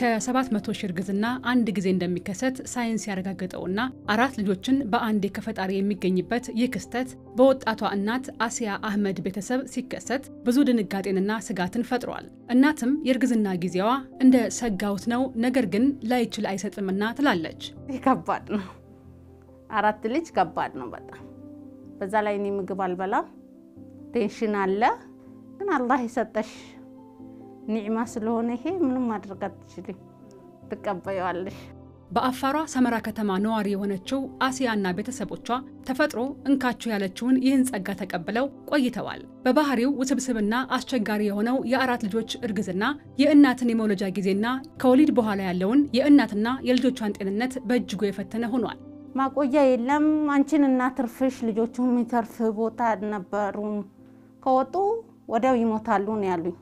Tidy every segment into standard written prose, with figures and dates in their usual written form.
ከ700 ሺህ እርግዝና አንድ ጊዜ እንደሚከሰት ሳይንስ ያረጋገጠውና 4 ልጆችን በአንድ ከፈጣሪ የሚገኝበት ይህ ክስተት በወጣቷ እናት አሲያ አህመድ ቤተሰብ ሲከሰት ብዙ ድንጋጤንና ስጋትን ፈጥሯል። እናትም የእርግዝና ጊዜዋ እንደ ሰጋውት ነው፣ ነገር ግን ላይችል አይሰጥምና ትላለች። ከባድ ነው። 4 ልጅ ከባድ ነው በጣም። በዛ ላይ እኔ ምግብ አልበላም፣ ቴንሽን አለ። ግን አላህ ይሰጠሽ ኒዕማ ስለሆነ ይሄ ምንም ማድረግ አትችልም፣ ተቀበያለሽ። በአፋሯ ሰመራ ከተማ ነዋሪ የሆነችው አሲያና ቤተሰቦቿ ተፈጥሮ እንካቹ ያለችውን ይህን ጸጋ ተቀብለው ቆይተዋል። በባህሪው ውስብስብና አስቸጋሪ የሆነው የ4 ልጆች እርግዝና የእናትን የመውለጃ ጊዜና ከወሊድ በኋላ ያለውን የእናትና የልጆቿን ጤንነት በእጅጉ የፈተነ ሆኗል። ማቆያ የለም፣ አንቺን እናትርፍሽ፣ ልጆቹም የሚተርፍ ቦታ ነበሩ። ከወጡ ወዲያው ይሞታሉ ነው ያሉኝ።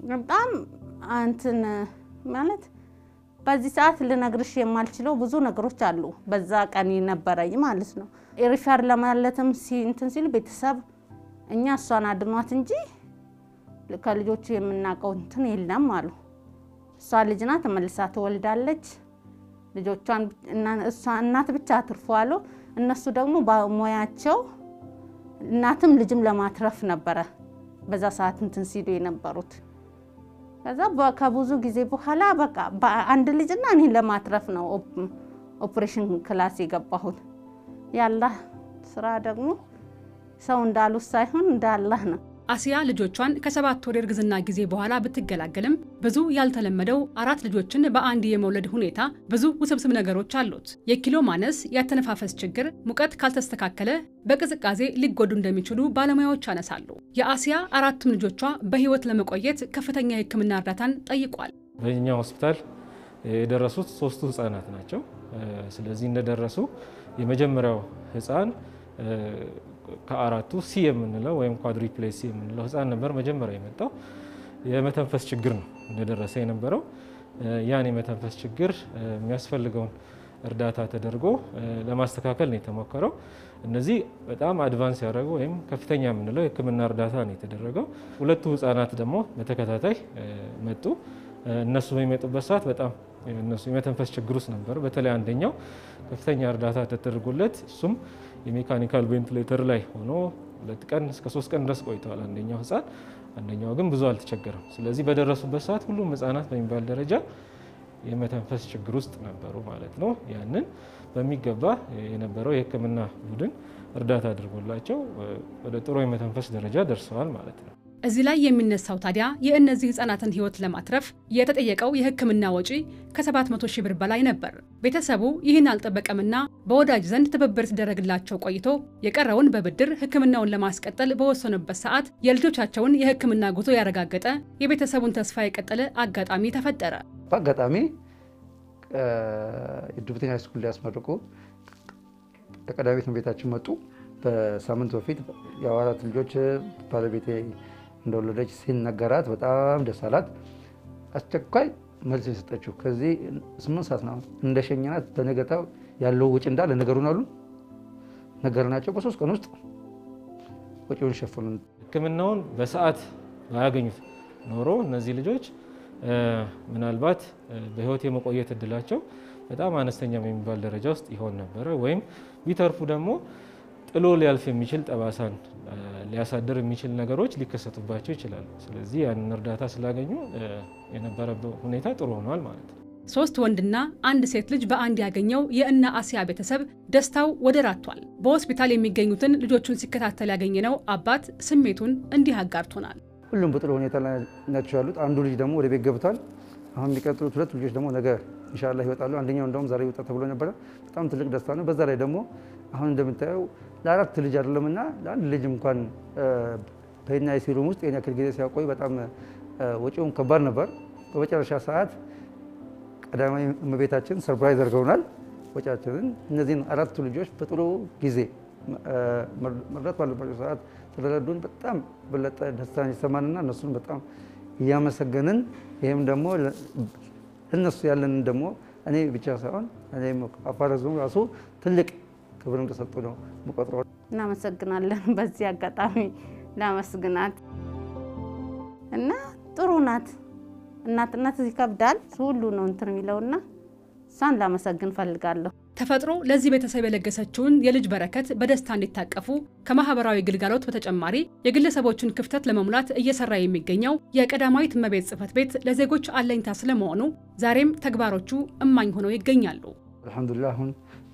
በጣም አንተን ማለት በዚህ ሰዓት ልነግርሽ የማልችለው ብዙ ነገሮች አሉ። በዛ ቀን ነበረኝ ማለት ነው። ሪፈር ለማለትም እንትን ሲል ቤተሰብ እኛ እሷን አድኗት እንጂ ከልጆቹ የምናቀው እንትን የለም አሉ። እሷ ልጅ ናት፣ ተመልሳ ትወልዳለች። ልጆቿን እሷ እናት ብቻ አትርፈዋሉ። እነሱ ደግሞ በሞያቸው እናትም ልጅም ለማትረፍ ነበረ በዛ ሰዓት እንትን ሲሉ የነበሩት። ከዛ ከብዙ ጊዜ በኋላ በቃ በአንድ ልጅና እኔን ለማትረፍ ነው ኦፕሬሽን ክላስ የገባሁት። ያላህ ስራ ደግሞ ሰው እንዳሉት ሳይሆን እንዳላህ ነው። አሲያ ልጆቿን ከ7 ወር እርግዝና ጊዜ በኋላ ብትገላገልም ብዙ ያልተለመደው 4 ልጆችን በአንድ የመውለድ ሁኔታ ብዙ ውስብስብ ነገሮች አሉት። የኪሎ ማነስ፣ ያተነፋፈስ ችግር፣ ሙቀት ካልተስተካከለ በቅዝቃዜ ሊጎዱ እንደሚችሉ ባለሙያዎች ያነሳሉ። የአሲያ 4ቱም ልጆቿ በህይወት ለመቆየት ከፍተኛ የህክምና እርዳታን ጠይቋል። በእኛ ሆስፒታል የደረሱት 3 ህፃናት ናቸው። ስለዚህ እንደደረሱ የመጀመሪያው ህፃን ከአራቱ ሲ የምንለው ወይም ኳድሪፕሌሲ የምንለው ህፃን ነበር መጀመሪያ የመጣው። የመተንፈስ ችግር ነው እንደደረሰ የነበረው። ያን የመተንፈስ ችግር የሚያስፈልገውን እርዳታ ተደርጎ ለማስተካከል ነው የተሞከረው። እነዚህ በጣም አድቫንስ ያደረጉ ወይም ከፍተኛ የምንለው የህክምና እርዳታ ነው የተደረገው። 2ቱ ህፃናት ደግሞ በተከታታይ መጡ። እነሱ በሚመጡበት ሰዓት በጣም እነሱ የመተንፈስ ችግር ውስጥ ነበር። በተለይ አንደኛው ከፍተኛ እርዳታ ተደርጎለት እሱም የሜካኒካል ቬንቲሌተር ላይ ሆኖ 2 ቀን እስከ 3 ቀን ድረስ ቆይተዋል አንደኛው ህፃን። አንደኛው ግን ብዙ አልተቸገረም። ስለዚህ በደረሱበት ሰዓት ሁሉም ህፃናት በሚባል ደረጃ የመተንፈስ ችግር ውስጥ ነበሩ ማለት ነው። ያንን በሚገባ የነበረው የህክምና ቡድን እርዳታ አድርጎላቸው ወደ ጥሩ የመተንፈስ ደረጃ ደርሰዋል ማለት ነው። እዚህ ላይ የሚነሳው ታዲያ የእነዚህ ህፃናትን ህይወት ለማትረፍ የተጠየቀው የህክምና ወጪ ከ700 ሺህ ብር በላይ ነበር። ቤተሰቡ ይህን አልጠበቀምና በወዳጅ ዘንድ ትብብር ሲደረግላቸው ቆይቶ የቀረውን በብድር ህክምናውን ለማስቀጠል በወሰኑበት ሰዓት የልጆቻቸውን የህክምና ጉዞ ያረጋገጠ የቤተሰቡን ተስፋ የቀጠለ አጋጣሚ ተፈጠረ። በአጋጣሚ የዱብተኛ ስኩል ሊያስመርቁ ተቀዳሚ ትምህርት ቤታችን መጡ። በሳምንት በፊት የ4 ልጆች ባለቤቴ እንደወለደች ሲነገራት በጣም ደስ አላት። አስቸኳይ መልስ የሰጠችው ከዚህ 8 ሰዓት ነው እንደሸኘናት በነገታው ያለው ወጪ እንዳለ ነገሩን አሉ ነገርናቸው። በ3 ቀን ውስጥ ወጪውን ሸፈኑን። ህክምናውን በሰዓት ባያገኙት ኖሮ እነዚህ ልጆች ምናልባት በህይወት የመቆየት እድላቸው በጣም አነስተኛ የሚባል ደረጃ ውስጥ ይሆን ነበር። ወይም ቢተርፉ ደግሞ ጥሎ ሊያልፍ የሚችል ጠባሳን ሊያሳድር የሚችል ነገሮች ሊከሰቱባቸው ይችላሉ። ስለዚህ ያንን እርዳታ ስላገኙ የነበረው ሁኔታ ጥሩ ሆኗል ማለት ነው። 3 ወንድና 1 ሴት ልጅ በአንድ ያገኘው የእነ አሲያ ቤተሰብ ደስታው ወደር አጥቷል። በሆስፒታል የሚገኙትን ልጆቹን ሲከታተል ያገኘነው አባት ስሜቱን እንዲህ አጋርቶናል። ሁሉም በጥሩ ሁኔታ ላይ ናቸው ያሉት። አንዱ ልጅ ደግሞ ወደ ቤት ገብቷል። አሁን የሚቀጥሉት 2 ልጆች ደግሞ ነገ ኢንሻአላህ ይወጣሉ። አንደኛው እንደውም ዛሬ ይወጣ ተብሎ ነበር። በጣም ትልቅ ደስታ ነው። በዛ ላይ ደግሞ አሁን እንደምታየው ለ4 ልጅ አይደለምና ለአንድ ልጅ እንኳን በእኛ ሲሩም ውስጥ የኛ ክል ጊዜ ሲያቆይ በጣም ወጪውም ከባድ ነበር። በመጨረሻ ሰዓት ቀዳማዊ እመቤታችን ሰርፕራይዝ አድርገውናል ወጪያችንን። እነዚህን 4 ልጆች በጥሩ ጊዜ መርዳት ባለባቸው ሰዓት ስለረዱን በጣም በለጠ ደስታን ይሰማንና እነሱን በጣም እያመሰገንን ይሄም ደግሞ እነሱ ያለንን ደግሞ እኔ ብቻ ሳይሆን እኔም አፋረዙ ራሱ ትልቅ ክብር እንደሰጡ ነው መቆጥረው። እናመሰግናለን። በዚህ አጋጣሚ ላመስግናት እና ጥሩ ናት እናትነት ይከብዳል ሁሉ ነው እንትን የሚለውና እሷን ላመሰግን ፈልጋለሁ። ተፈጥሮ ለዚህ ቤተሰብ የለገሰችውን የልጅ በረከት በደስታ እንዲታቀፉ ከማህበራዊ ግልጋሎት በተጨማሪ የግለሰቦችን ክፍተት ለመሙላት እየሰራ የሚገኘው የቀዳማዊት እመቤት ጽሕፈት ቤት ለዜጎች አለኝታ ስለመሆኑ ዛሬም ተግባሮቹ እማኝ ሆነው ይገኛሉ። አልহামዱሊላህ አሁን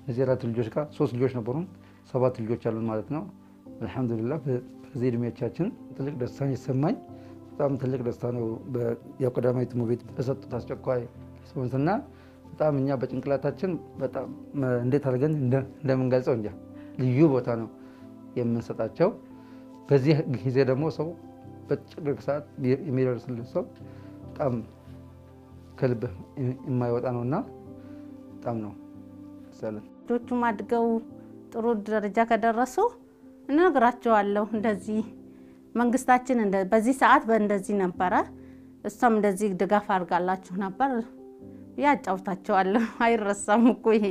እዚህ 4 ልጆች ጋር 3 ልጆች ነበሩን 7 ልጆች አሉን ማለት ነው። አልহামዱሊላህ በዚህ እድሜያችን ትልቅ ደስታ ይሰማኝ። በጣም ትልቅ ደስታ ነው። የቀዳማዊት እመቤት በሰጡት አስቸኳይ ስፖንስና በጣም እኛ በጭንቅላታችን በጣም እንዴት አድርገን እንደምንገልጸው እንጃ ልዩ ቦታ ነው የምንሰጣቸው። በዚህ ጊዜ ደግሞ ሰው በጭንቅ ሰዓት የሚደርስልን ሰው በጣም ከልብ የማይወጣ ነውና በጣም ነው ሰላም። ልጆቹም አድገው ጥሩ ደረጃ ከደረሱ እነግራቸዋለሁ እንደዚህ መንግስታችን በዚህ ሰዓት በእንደዚህ ነበረ እሷም እንደዚህ ድጋፍ አድርጋላችሁ ነበር ያጫውታቸዋለሁ። አይረሳም እኮ ይሄ